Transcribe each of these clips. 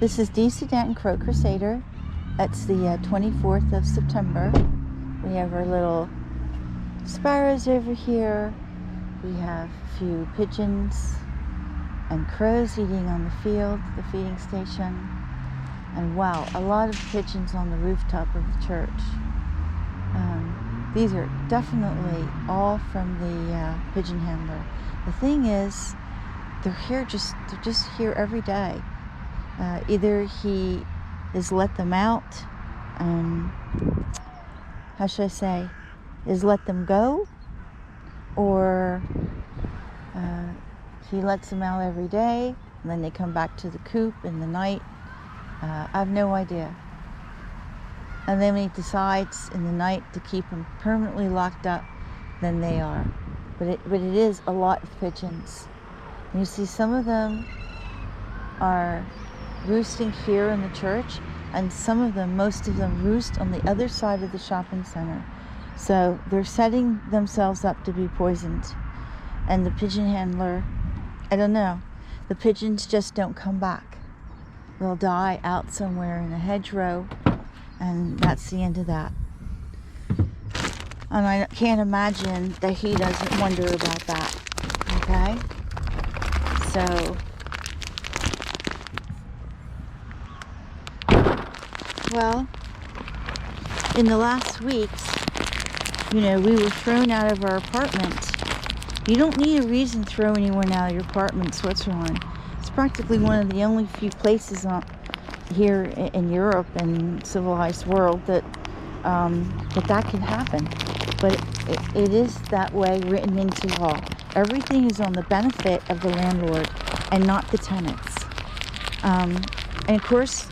This is DC Danton Crow Crusader. It's the 24th of September. We have our little sparrows over here. We have a few pigeons and crows eating on the field, the feeding station. And wow, a lot of pigeons on the rooftop of the church. These are definitely all from the pigeon handler. The thing is, they're just here every day. Either he is let them out, how should I say, is let them go, or he lets them out every day, and then they come back to the coop in the night. I have no idea. And then when he decides in the night to keep them permanently locked up, then they are. But it is a lot of pigeons. And you see some of them are roosting here in the church, and some of them, most of them, roost on the other side of the shopping center. So they're setting themselves up to be poisoned. And the pigeon handler, I don't know, the pigeons just don't come back. They'll die out somewhere in a hedgerow, and that's the end of that. And I can't imagine that he doesn't wonder about that, okay? So, well, in the last weeks, we were thrown out of our apartment. You don't need a reason to throw anyone out of your apartment in Switzerland. It's practically one of the only few places here in Europe and civilized world that can happen. But it is that way, written into law. Everything is on the benefit of the landlord and not the tenants. And of course,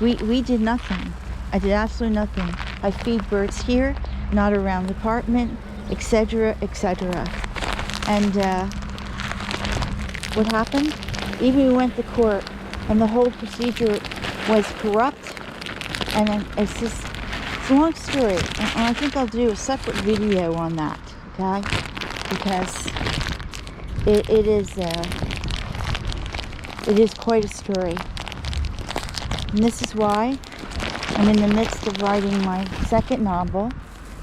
we did nothing. I did absolutely nothing. I feed birds here, not around the apartment, etc., etc. And what happened? Even we went to court, and the whole procedure was corrupt. And it's a long story. And I think I'll do a separate video on that, okay? Because it is quite a story. And this is why I'm in the midst of writing my second novel.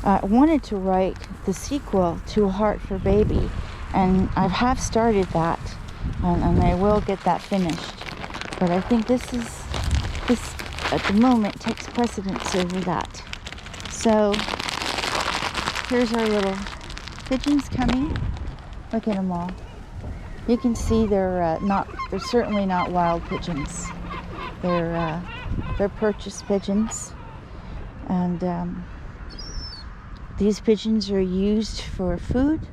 I wanted to write the sequel to A Heart for Baby, and I have started that, and I will get that finished. But I think this at the moment takes precedence over that. So here's our little pigeons coming. Look at them all. You can see they're certainly not wild pigeons. They're purchased pigeons, and these pigeons are used for food.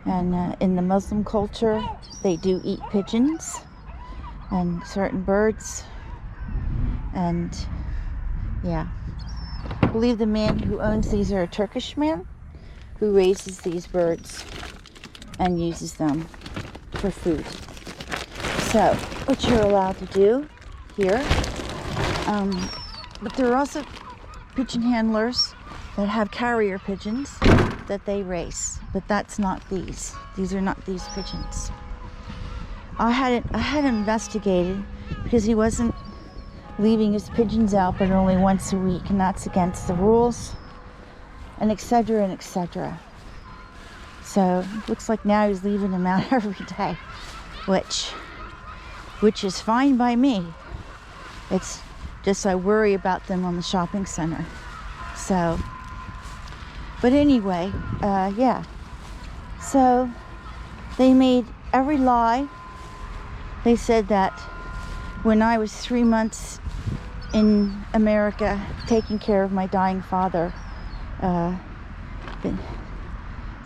And in the Muslim culture, they do eat pigeons and certain birds. And yeah, I believe the man who owns these are a Turkish man who raises these birds and uses them for food. So, what you're allowed to do here, but there are also pigeon handlers that have carrier pigeons that they race, but that's not these. These are not these pigeons. I had investigated because he wasn't leaving his pigeons out but only once a week, and that's against the rules, and etc. and etc. So looks like now he's leaving them out every day, which is fine by me. It's just I worry about them on the shopping center. So, but anyway, yeah. So they made every lie. They said that when I was 3 months in America taking care of my dying father,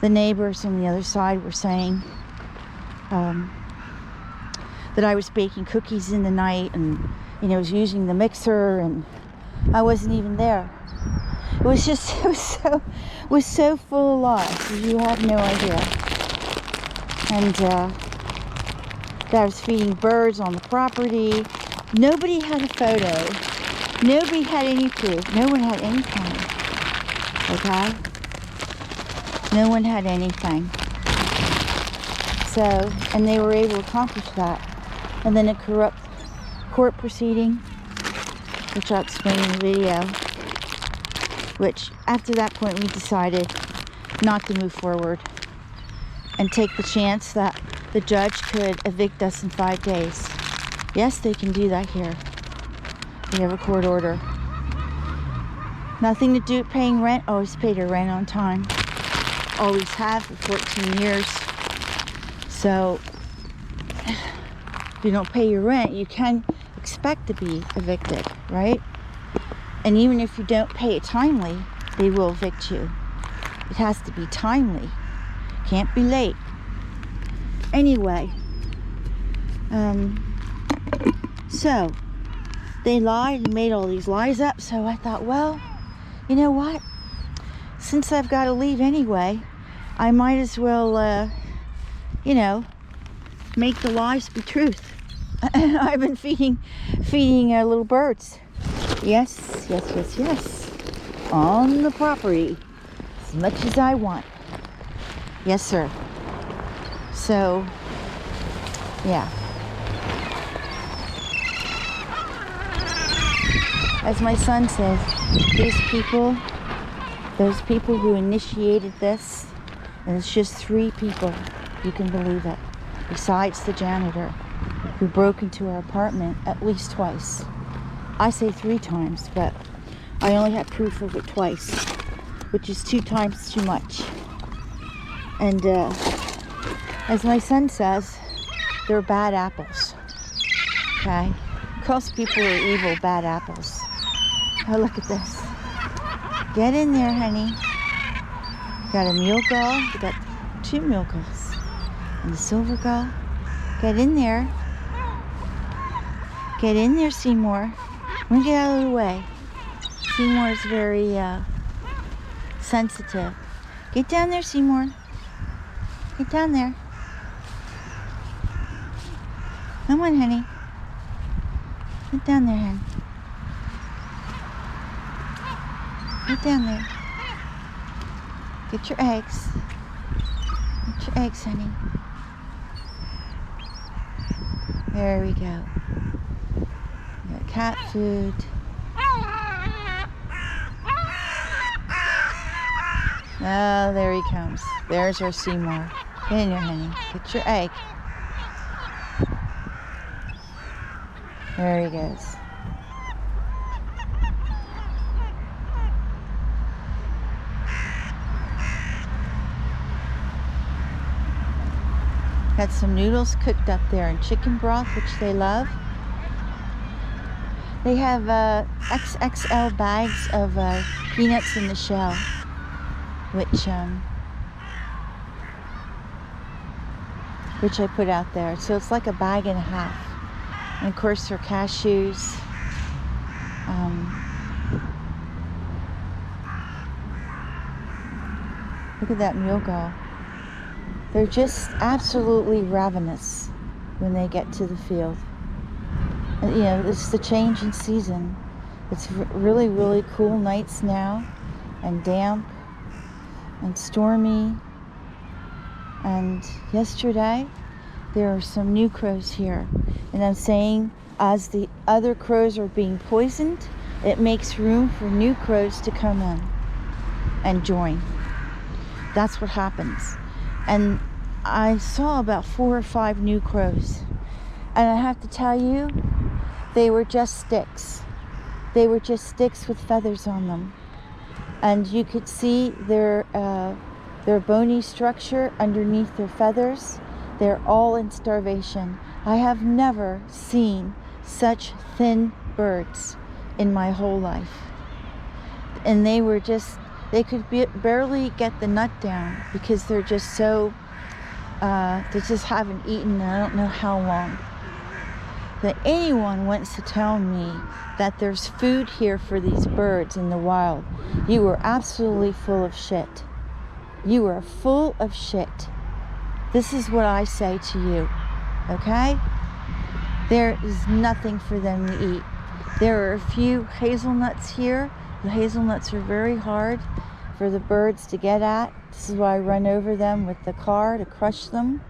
the neighbors on the other side were saying that I was baking cookies in the night and was using the mixer, and I wasn't even there. It was so full of lies. You have no idea. And that I was feeding birds on the property. Nobody had a photo. Nobody had any proof. No one had anything. Okay? No one had anything. So, and they were able to accomplish that. And then a corrupt court proceeding, which I'll explain in the video, which after that point we decided not to move forward and take the chance that the judge could evict us in 5 days. Yes, they can do that here. We have a court order. Nothing to do with paying rent. Always paid our rent on time. Always have for 14 years. So, if you don't pay your rent, you can expect to be evicted, right? And even if you don't pay it timely, they will evict you. It has to be timely. Can't be late. Anyway, so they lied and made all these lies up. So I thought, well, you know what? Since I've got to leave anyway, I might as well, you know, make the lies be truth. I've been feeding little birds. Yes, yes, yes, yes. On the property, as much as I want. Yes, sir. So, yeah. As my son says, these people, those people who initiated this, and it's just 3 people, you can believe it, besides the janitor, who broke into our apartment at least twice. I say 3 times, but I only have proof of it twice, which is 2 times too much. And as my son says, they're bad apples. Okay? Because people are evil, bad apples. Oh, look at this. Get in there, honey. Got a mule gull. We got 2 mule gulls. And the silver gull. Get in there. Get in there, Seymour. I'm gonna get out of the way. Seymour is very sensitive. Get down there, Seymour. Get down there. Come on, honey. Get down there, honey. Get down there. Get your eggs. Get your eggs, honey. There we go. We got cat food. Oh, there he comes. There's our Seymour. Get in here, honey. Get your egg. There he goes. Got some noodles cooked up there and chicken broth, which they love. They have XXL bags of peanuts in the shell, which I put out there. So it's like a bag and a half. And of course their cashews. Look at that mule gull. They're just absolutely ravenous when they get to the field. And, you know, it's the change in season. It's really, really cool nights now, and damp, and stormy. And yesterday, there are some new crows here. And I'm saying, as the other crows are being poisoned, it makes room for new crows to come in and join. That's what happens. And I saw about 4 or 5 new crows. And I have to tell you, they were just sticks. They were just sticks with feathers on them. And you could see their bony structure underneath their feathers. They're all in starvation. I have never seen such thin birds in my whole life. And they were just, they could barely get the nut down because they're just so, they just haven't eaten I don't know how long. That anyone wants to tell me that there's food here for these birds in the wild, you are absolutely full of shit. You are full of shit. This is what I say to you, okay? There is nothing for them to eat. There are a few hazelnuts here. The hazelnuts are very hard for the birds to get at. This is why I run over them with the car to crush them.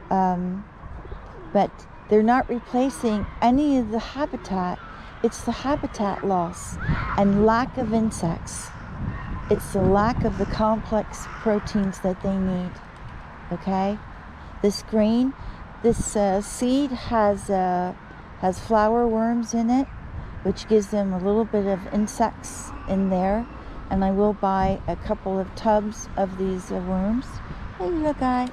But They're not replacing any of the habitat. It's the habitat loss and lack of insects. It's the lack of the complex proteins that they need. Okay? This grain, this seed has flower worms in it, which gives them a little bit of insects in there. And I will buy a couple of tubs of these worms. Hey, little guy.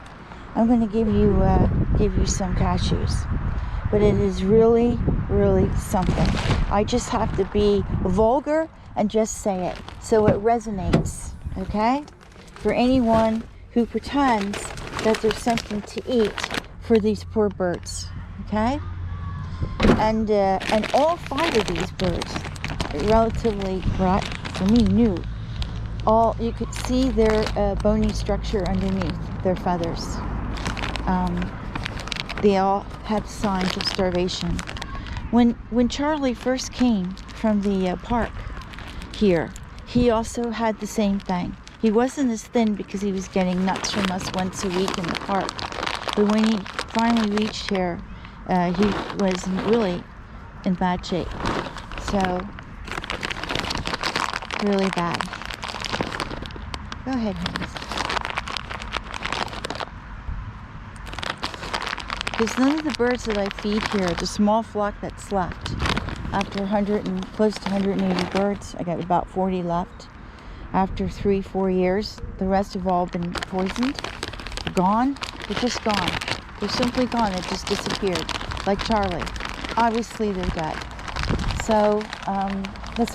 I'm going to give you some cashews. But it is really, really something. I just have to be vulgar and just say it so it resonates, okay? For anyone who pretends that there's something to eat for these poor birds, okay? And all 5 of these birds, relatively, for me, new. All you could see their bony structure underneath their feathers. They all had signs of starvation. When Charlie first came from the park here, he also had the same thing. He wasn't as thin because he was getting nuts from us once a week in the park. But when he finally reached here, he was really in bad shape. So, really bad. Go ahead, Hans. Because none of the birds that I feed here, the small flock that's left, after 100 and close to 180 birds, I got about 40 left. After 3-4 years, the rest have all been poisoned, gone. They're just gone. They're simply gone. It just disappeared, like Charlie. Obviously, they're dead. So